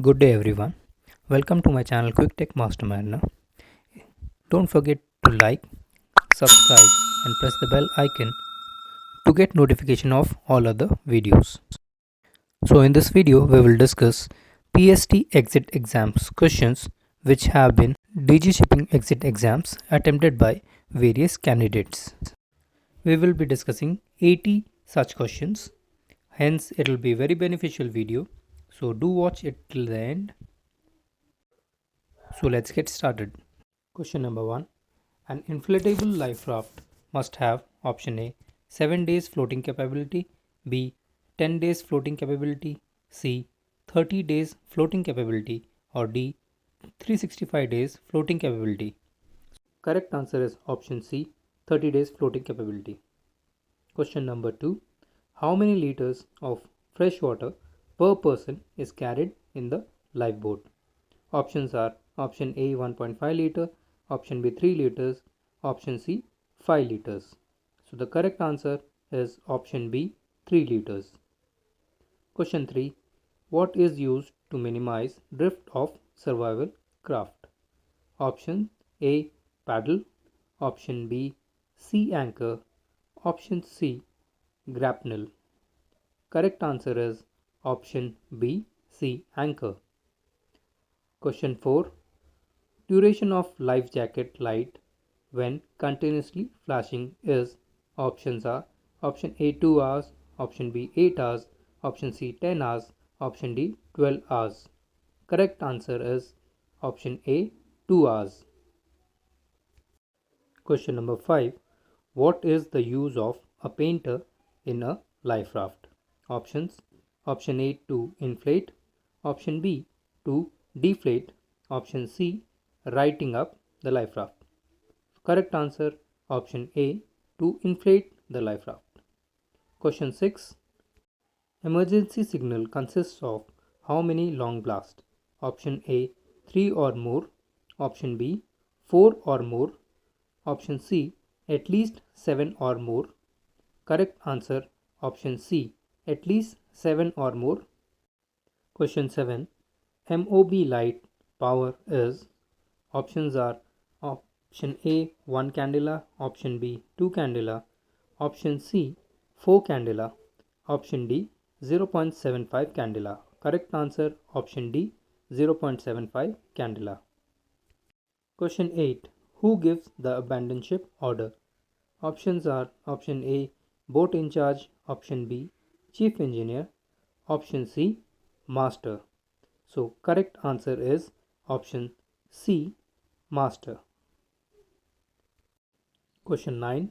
Good day everyone. Welcome to my channel QuickTech Mastermind. Don't forget to like, subscribe and press the bell icon to get notification of all other videos. So in this video we will discuss PST Exit Exams questions which have been DGShipping exit exams attempted by various candidates. We will be discussing 80 such questions. Hence it will be very beneficial video. So do watch it till the end. So let's get started. Question number 1. An inflatable life raft must have option A 7 days floating capability, B 10 days floating capability, C 30 days floating capability, or D 365 days floating capability. Correct answer is option C 30 days floating capability. Question number 2. How many liters of fresh water per person is carried in the lifeboat? Options are option A 1.5 liter, option B 3 liters, option C 5 liters. So the correct answer is option B 3 liters. Question 3. What is used to minimize drift of survival craft? Option A paddle, option B sea anchor, option C grapnel. Correct answer is option B sea anchor. Question 4. Duration of life jacket light when continuously flashing is options are option A 2 hours, option B 8 hours, option C 10 hours, option D 12 hours. Correct answer is option A 2 hours. Question number 5. What is the use of a painter in a life raft? Options: option A to inflate, option B to deflate, option C writing up the life raft. Correct answer option A to inflate the life raft. Question 6. Emergency signal consists of how many long blasts? Option A 3 or more, option B 4 or more, option C at least 7 or more. Correct answer option C at least 7 or more. Question 7. MOB light power is, options are option A 1 candela, option B 2 candela, option C 4 candela, option D 0.75 candela. Correct answer option D 0.75 candela. Question 8. Who gives the abandon ship order? Options are option A boat in charge, option B chief engineer, option C master. So correct answer is option C master. Question 9.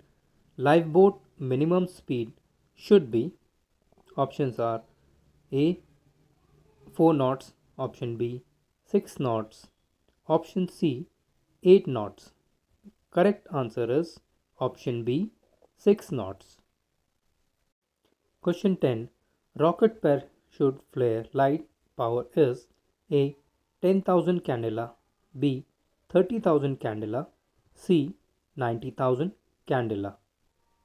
Lifeboat minimum speed should be, options are A 4 knots, option B 6 knots, option C 8 knots. Correct answer is option B 6 knots. Question 10. Rocket parachute flare light power is A 10,000 candela, B 30,000 candela, C 90,000 candela.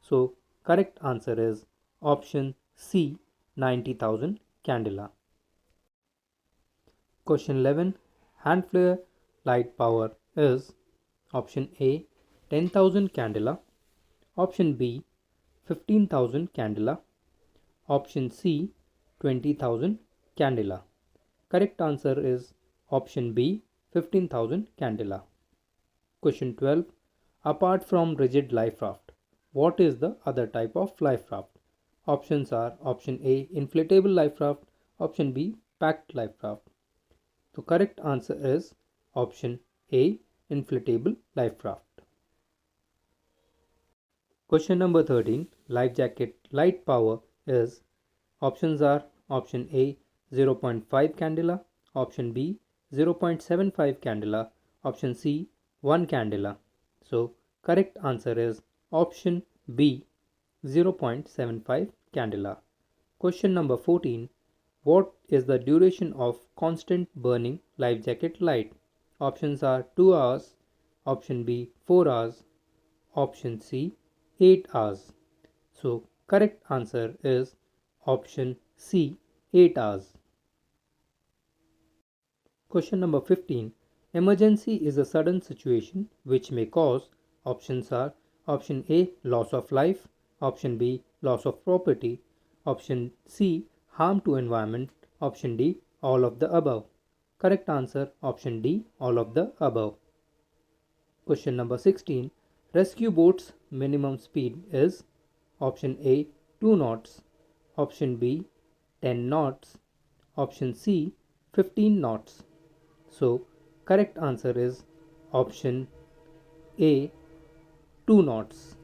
So correct answer is option C 90,000 candela. Question 11. Hand flare light power is, option A 10,000 candela, option B 15,000 candela, option C 20,000 candela. Correct answer is option B 15,000 candela. Question 12. Apart from rigid life raft, what is the other type of life raft? Options are option A inflatable life raft, option B packed life raft. The correct answer is option A inflatable life raft. Question number 13. Life jacket light power is, options are option A 0.5 candela, option B 0.75 candela, option C 1 candela. So correct answer is option B 0.75 candela. Question number 14. What is the duration of constant burning life jacket light? Options are 2 hours, option B 4 hours, option C 8 hours. So correct answer is option C 8 hours. Question number 15. Emergency is a sudden situation which may cause. Options are option A, loss of life, option B, loss of property, option C, harm to environment, option D, all of the above. Correct answer option D, all of the above. Question number 16. Rescue boat's minimum speed is option A 2 knots, option B 10 knots, option C 15 knots. So, correct answer is option A 2 knots.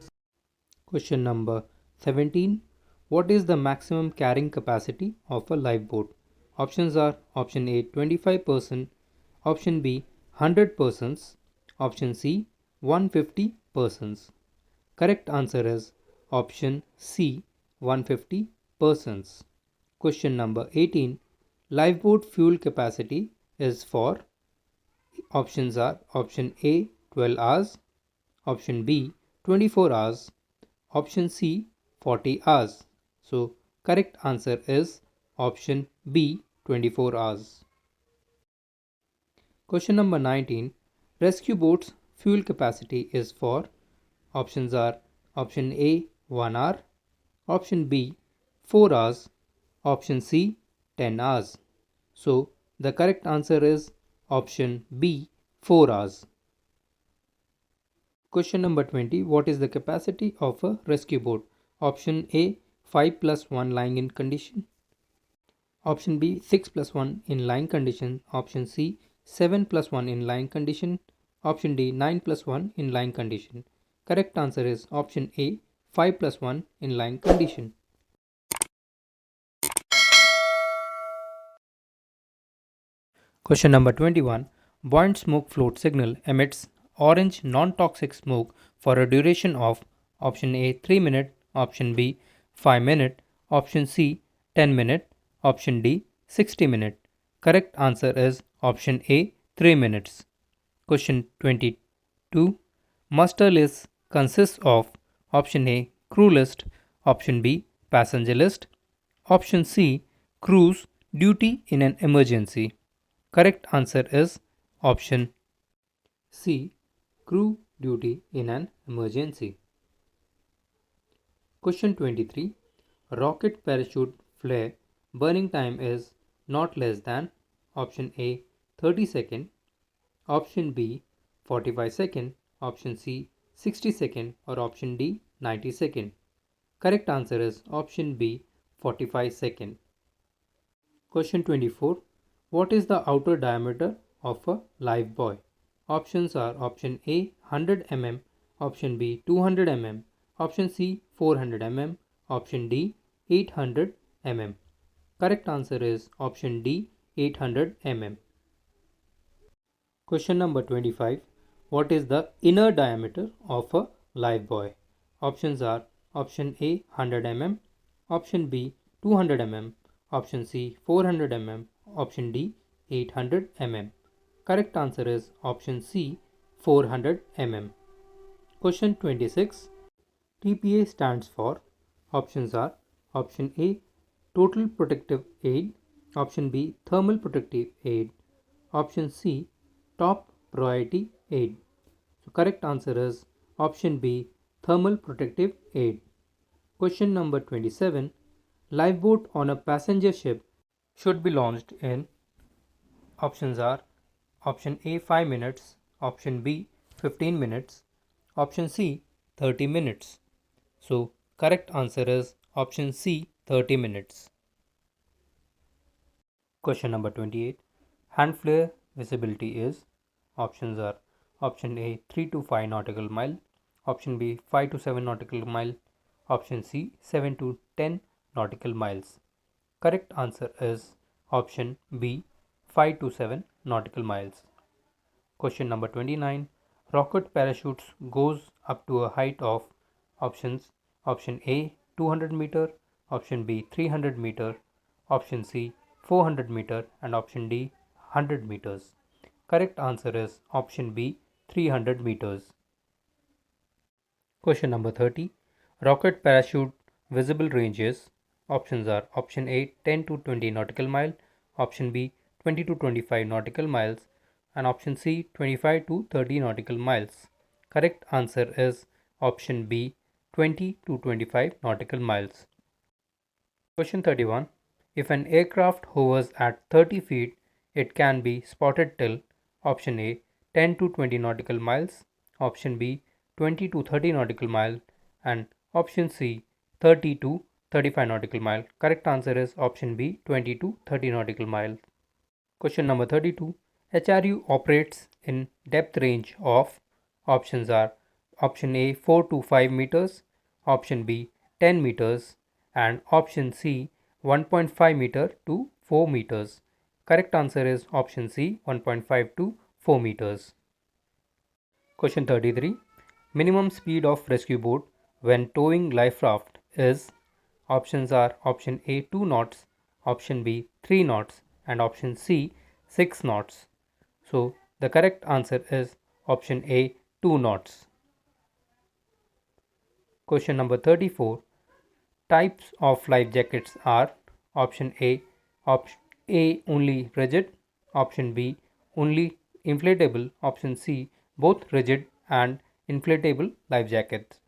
Question number 17. What is the maximum carrying capacity of a lifeboat? Options are option A 25%, option B 100 persons, option C 150 persons. Correct answer is option C 150 persons. Question number 18. Lifeboat fuel capacity is for. Options are option A 12 hours, option B 24 hours, option C 40 hours. So correct answer is option B 24 hours. Question number 19. Rescue boat's fuel capacity is for. Options are option A 1 hour, option B 4 hours, option C 10 hours. So the correct answer is option B 4 hours. Question number 20. What is the capacity of a rescue boat? Option A 5 plus 1 lying in condition. Option B 6 plus 1 in lying condition. Option C 7 plus 1 in lying condition. Option D 9 plus 1 in lying condition. Correct answer is option A 5 plus 1 in lying condition. Question number 21. Buoyant smoke float signal emits orange non-toxic smoke for a duration of option A 3 minutes, option B 5 minutes, option C 10 minutes, option D 60 minutes. Correct answer is option A 3 minutes. Question 22. Muster list consists of option A crew list, option B passenger list, option C crew's duty in an emergency. Correct answer is option C crew duty in an emergency. Question 23. Rocket parachute flare burning time is not less than option A 30 seconds, option B 45 seconds, option C 60 seconds, or option D 90 seconds. Correct answer is option B 45 seconds. Question 24. What is the outer diameter of a live buoy? Options are option A 100 mm, option B 200 mm, option C 400 mm, option D 800 mm. Correct answer is option D 800 mm. Question number 25. What is the inner diameter of a live buoy? Options are option A 100 mm, option B 200 mm, option C 400 mm, option D 800 mm. Correct answer is option C 400 mm. Question 26. TPA stands for. Options are option A total protective aid, option B thermal protective aid, option C top priority aid. So correct answer is option B thermal protective aid. Question number 27. Lifeboat on a passenger ship should be launched in. Options are option A 5 minutes, option B 15 minutes, option C 30 minutes. So correct answer is option C 30 minutes. Question number 28. Hand flare visibility is. Options are option A 3 to 5 nautical mile, option B 5 to 7 nautical mile, option C 7 to 10 nautical miles. Correct answer is option B 5 to 7 nautical miles. Question number 29. Rocket parachutes goes up to a height of. Options option A 200 meter, option B 300 meter, option C 400 meter, and option D 100 meters. Correct answer is option B 300 meters. Question number 30. Rocket parachute visible ranges. Options are option A 10 to 20 nautical mile, option B 20 to 25 nautical miles, and option C 25 to 30 nautical miles. Correct answer is option B 20 to 25 nautical miles. Question 31. If an aircraft hovers at 30 feet, it can be spotted till option A 10 to 20 nautical miles, option B 20 to 30 nautical miles, and option C 30 to 35 nautical mile. Correct answer is option B 20 to 30 nautical mile. Question number 32. HRU operates in depth range of options are option A 4 to 5 meters, option B 10 meters, and option C 1.5 meter to 4 meters. Correct answer is option C 1.5 to 4 meters. Question 33. Minimum speed of rescue boat when towing life raft is options are option A 2 knots, option B 3 knots, and option C 6 knots. So the correct answer is option A 2 knots. Question number 34. Types of life jackets are option A only rigid, option B only inflatable, option C both rigid and inflatable life jackets.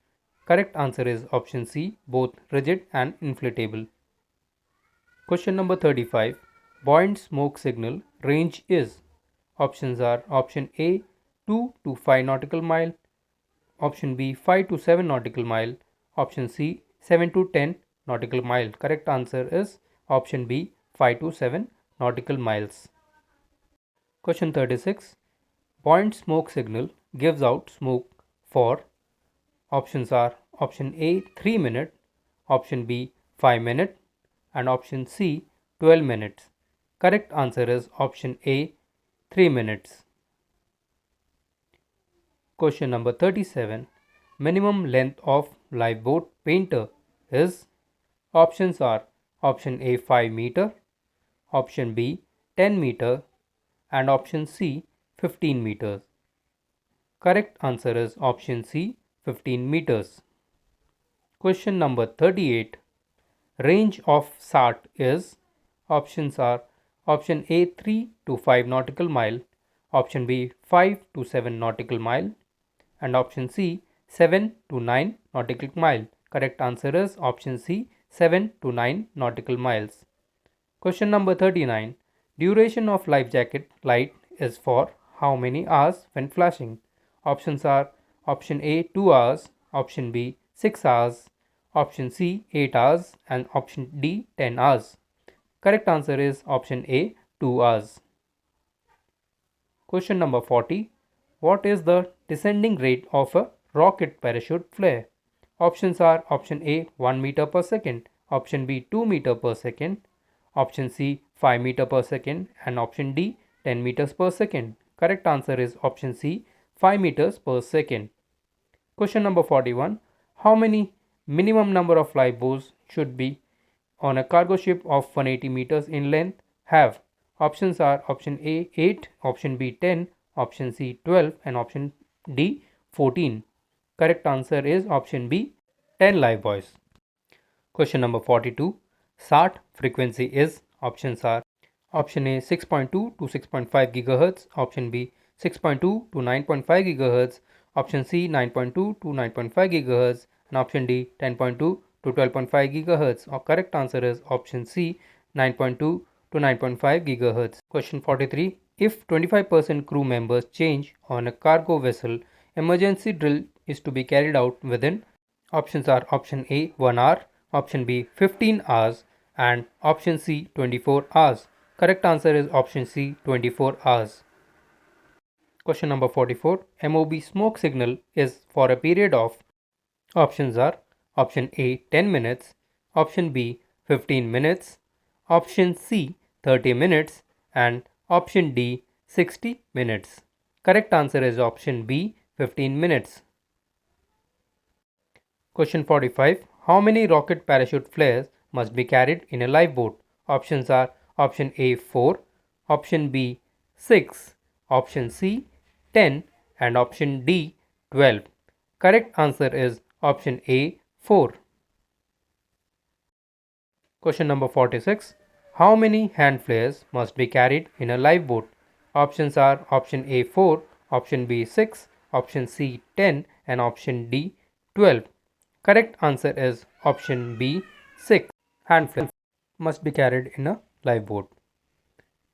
Correct answer is option C both rigid and inflatable. Question number 35. Buoyant smoke signal range is options are option A 2 to 5 nautical mile, option B 5 to 7 nautical mile, option C 7 to 10 nautical mile. Correct answer is option B 5 to 7 nautical miles. Question 36. Buoyant smoke signal gives out smoke for options are option A 3 minutes, option B 5 minutes, and option C 12 minutes. Correct answer is option A 3 minutes. Question number 37. Minimum length of lifeboat painter is options are option A 5 meter, option B 10 meter, and option C 15 meters. Correct answer is option C 15 meters. Question number 38. Range of SART is options are option A 3 to 5 nautical mile, option B 5 to 7 nautical mile, and option C 7 to 9 nautical mile. Correct answer is option C 7 to 9 nautical miles. Question number 39. Duration of life jacket light is for how many hours when flashing? Options are option A 2 hours, option B 6 hours, option C 8 hours, and option D 10 hours. Correct answer is option A 2 hours. Question number 40. What is the descending rate of a rocket parachute flare? Options are option A 1 meter per second, option B 2 meter per second, option C 5 meter per second, and option D 10 meters per second. Correct answer is option C 5 meters per second. Question number 41. How many minimum number of lifeboats should be on a cargo ship of 180 meters in length have? Options are option A 8, option B 10, option C 12, and option D 14. Correct answer is option B 10 lifebuoys. Question number 42. SART frequency is options are option A 6.2 to 6.5 GHz, option B 6.2 to 9.5 GHz, option C 9.2 to 9.5 GHz, and option D 10.2 to 12.5 GHz. Our correct answer is option C 9.2 to 9.5 GHz. Question 43. If 25% crew members change on a cargo vessel, emergency drill is to be carried out within options are option A 1 hour, option B 15 hours, and option C 24 hours. Correct answer is option C 24 hours. Question number 44. MOB smoke signal is for a period of options are option A 10 minutes, option B 15 minutes, option C 30 minutes, and option D 60 minutes. Correct answer is option B 15 minutes. Question 45. How many rocket parachute flares must be carried in a lifeboat? Options are option A 4, option B 6, option C 10, and option D 12. Correct answer is option A 4. Question number 46. How many hand flares must be carried in a lifeboat? Options are option A 4, option B 6, option C 10 and option D 12. Correct answer is option B 6. Hand flares must be carried in a lifeboat.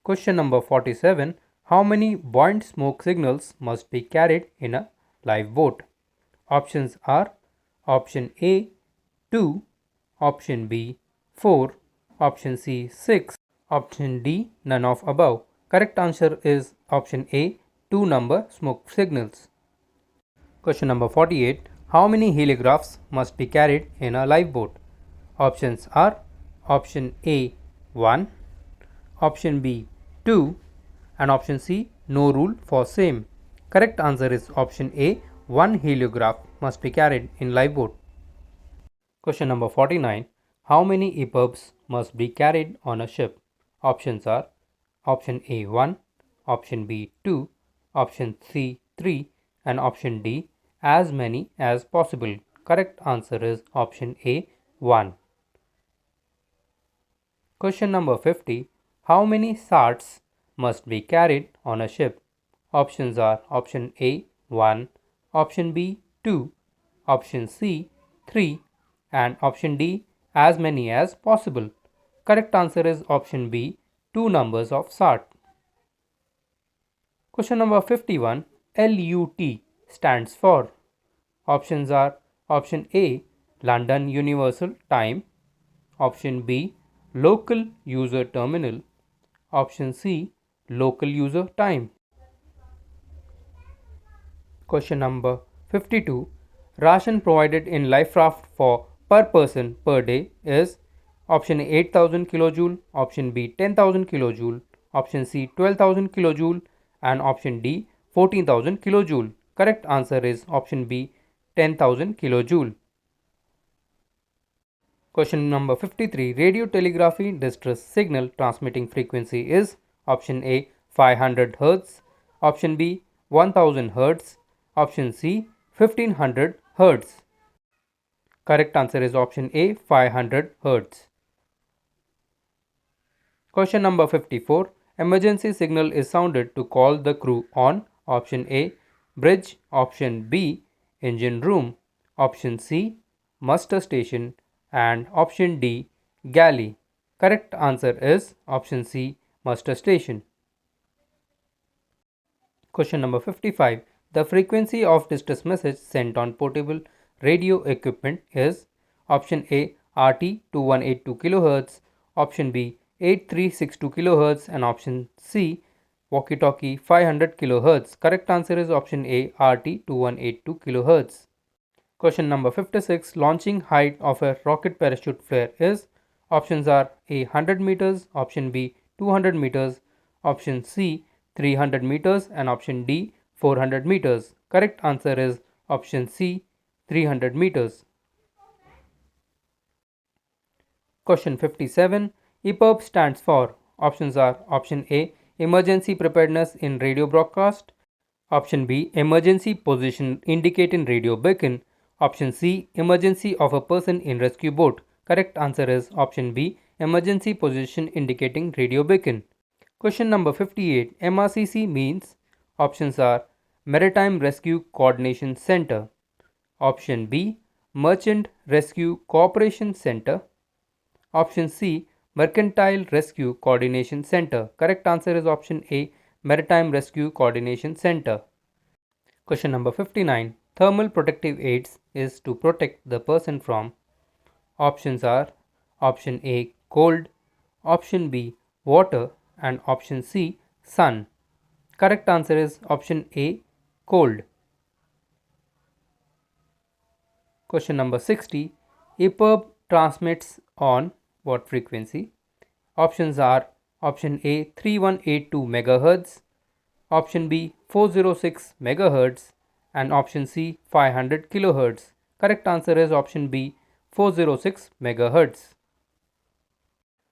Question number 47. How many buoyant smoke signals must be carried in a lifeboat? Options are option A 2, option B 4, option C 6, option D none of above. Correct answer is option A 2 number smoke signals. Question number 48. How many heliographs must be carried in a lifeboat? Options are option A 1, option B 2 and option C no rule for same. Correct answer is option A 1 heliograph must be carried in lifeboat. Question number 49. How many EPIRBs must be carried on a ship? Options are option A 1, option B 2, option C 3 and option D as many as possible. Correct answer is option A 1. Question number 50. How many SARTs must be carried on a ship? Options are option A 1, option B 2, option C 3 and option D as many as possible. Correct answer is option B 2 numbers of SART. Question number 51. LUT stands for. Options are option A London Universal Time, option B Local User Terminal, option C Local User Time. Question number 52. Ration provided in life raft for per person per day is option A 8000 kilojoule, option B 10,000 kilojoule, option C 12,000 kilojoule and option D 14,000 kilojoule. Correct answer is option B 10,000 kilojoule. Question number 53. Radio telegraphy distress signal transmitting frequency is option A 500 Hz, option B 1000 Hz, option C 1500 Hz. Correct answer is option A 500 Hz. Question number 54. Emergency signal is sounded to call the crew on option A bridge, option B engine room, option C muster station and option D galley. Correct answer is option C muster station. Question number 55. The frequency of distress message sent on portable radio equipment is option A RT 2182 kHz, option B 8362 kHz and option C walkie talkie 500 kHz. Correct answer is option A RT 2182 kHz. Question number 56. Launching height of a rocket parachute flare is options are A 100 meters, option B 200 meters, option C 300 meters and option D 400 meters. Correct answer is option C 300 meters. Question 57. EPIRB stands for. Options are option A emergency preparedness in radio broadcast, option B emergency position indicate in radio beacon, option C emergency of a person in rescue boat. Correct answer is option B emergency position indicating radio beacon. Question number 58. MRCC means. Options are Maritime Rescue Coordination Center, option B Merchant Rescue Cooperation Center, option C Mercantile Rescue Coordination Center. Correct answer is option A Maritime Rescue Coordination Center. Question number 59. Thermal protective aids is to protect the person from. Options are option A cold, option B water and option C sun. Correct answer is option A cold. Question number 60. EPIRB transmits on what frequency? Options are option A 3182 MHz, option B 406 MHz and option C 500 kHz. Correct answer is option B 406 MHz.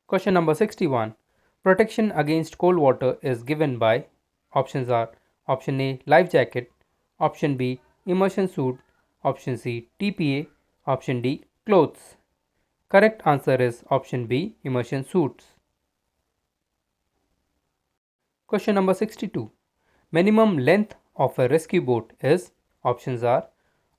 Question number 61. Protection against cold water is given by. Options are option A life jacket, option B immersion suit, option C TPA, option D clothes. Correct answer is option B immersion suits. Question number 62. Minimum length of a rescue boat is, options are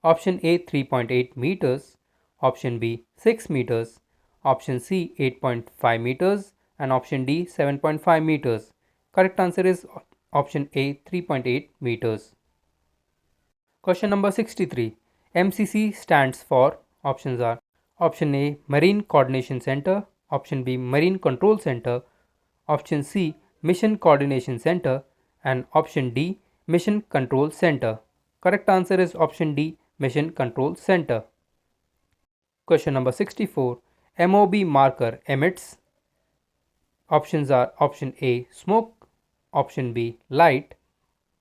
option A 3.8 meters, option B 6 meters, option C 8.5 meters and option D 7.5 meters. Correct answer is option A 3.8 meters. Question number 63. MCC stands for, options are option A Marine Coordination Center, option B Marine Control Center, option C Mission Coordination Center and option D Mission Control Center. Correct answer is option D Mission Control Center. Question number 64. MOB marker emits. Options are option A smoke, option B light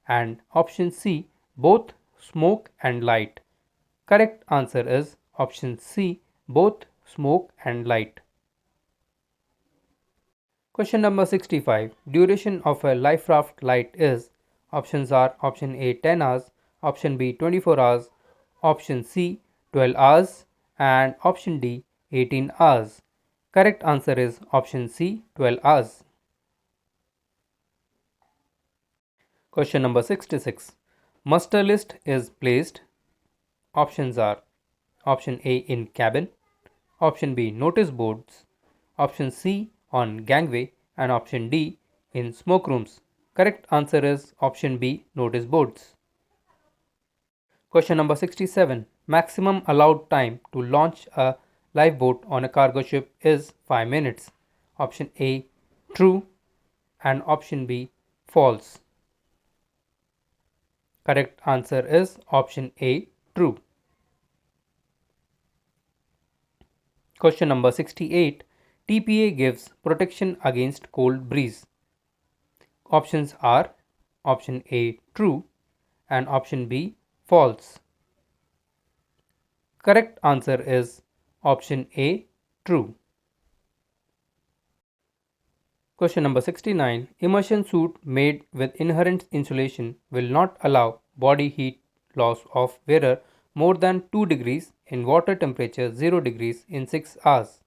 and option C both smoke and light. Correct answer is option C both smoke and light. Question number 65. Duration of a life raft light is, options are option A 10 hours, option B 24 hours, option C 12 hours and option D 18 hours. Correct answer is option C 12 hours. Question number 66. Muster list is placed. Options are option A in cabin, option B notice boards, option C on gangway and option D in smoke rooms. Correct answer is option B notice boards. Question number 67. Maximum allowed time to launch a lifeboat on a cargo ship is 5 minutes. Option A true and option B false. Correct answer is option A true. Question number 68. TPA gives protection against cold breeze. Options are option A true and option B false. Correct answer is option A true. Question number 69. Immersion suit made with inherent insulation will not allow body heat loss of wearer more than 2 degrees in water temperature 0 degrees in 6 hours.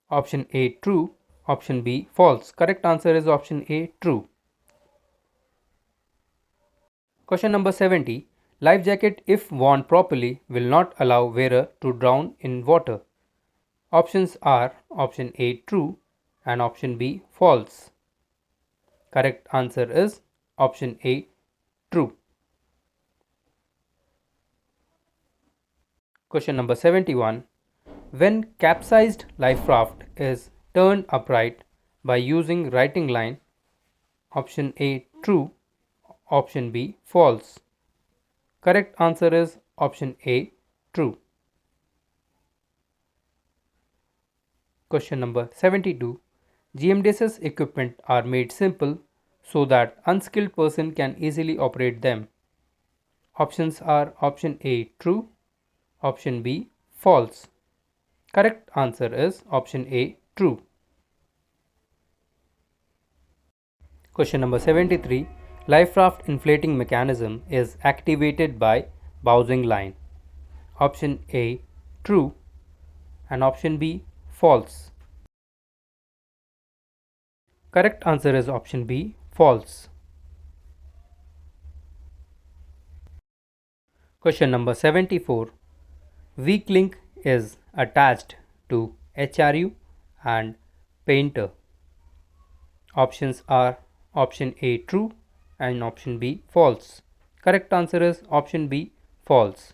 Option A true, option B false. Correct answer is option A true. Question number 70. Life jacket if worn properly will not allow wearer to drown in water. Options are option A true and option B false. Correct answer is option A true. Question number 71. When capsized life raft is turned upright by using righting line, option A true, option B false. Correct answer is option A true. Question number 72. GMDSS equipment are made simple so that unskilled person can easily operate them. Options are option A true, option B false. Correct answer is option A true. Question number 73. Life raft inflating mechanism is activated by bowsing line. Option A true and option B false. Correct answer is option B false. Question number 74. Weak link is attached to HRU and painter. Options are option A true and option B false. Correct answer is option B false.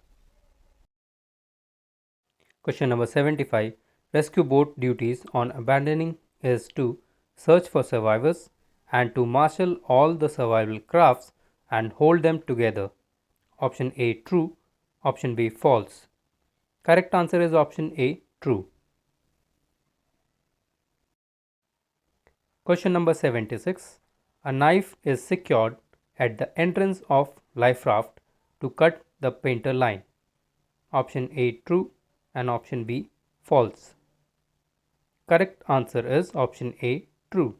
Question number 75. Rescue boat duties on abandoning is to search for survivors and to marshal all the survival crafts and hold them together. Option A true, option B false. Correct answer is option A true. Question number 76. A knife is secured at the entrance of life raft to cut the painter line. Option A true and option B false. Correct answer is option A true.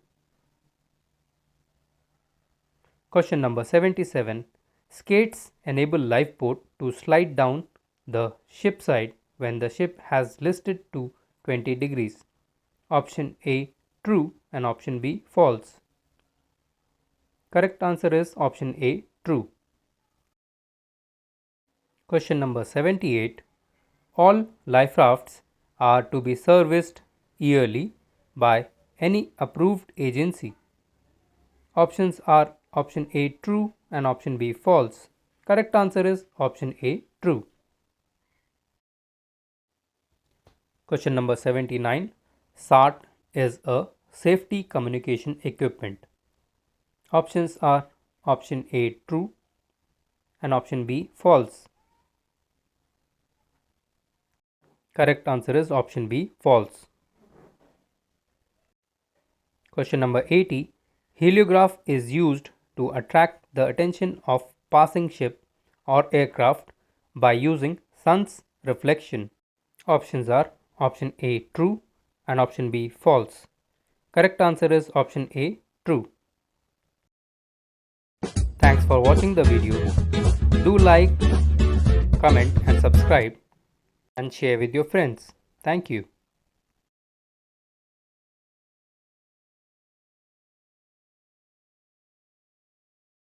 Question number 77. Skates enable lifeboat to slide down the ship side when the ship has listed to 20 degrees. Option A true and option B false. Correct answer is option A, true. Question number 78. All life rafts are to be serviced yearly by any approved agency. Options are option A, true, and option B, false. Correct answer is option A, true. Question number 79. SART is a safety communication equipment. Options are option A, true, and option B, false. Correct answer is option B, false. Question number 80. Heliograph is used to attract the attention of passing ship or aircraft by using sun's reflection. Options are option A, true, and option B, false. Correct answer is option A, true. Thanks for watching the video. Do like, comment and subscribe and share with your friends. Thank you.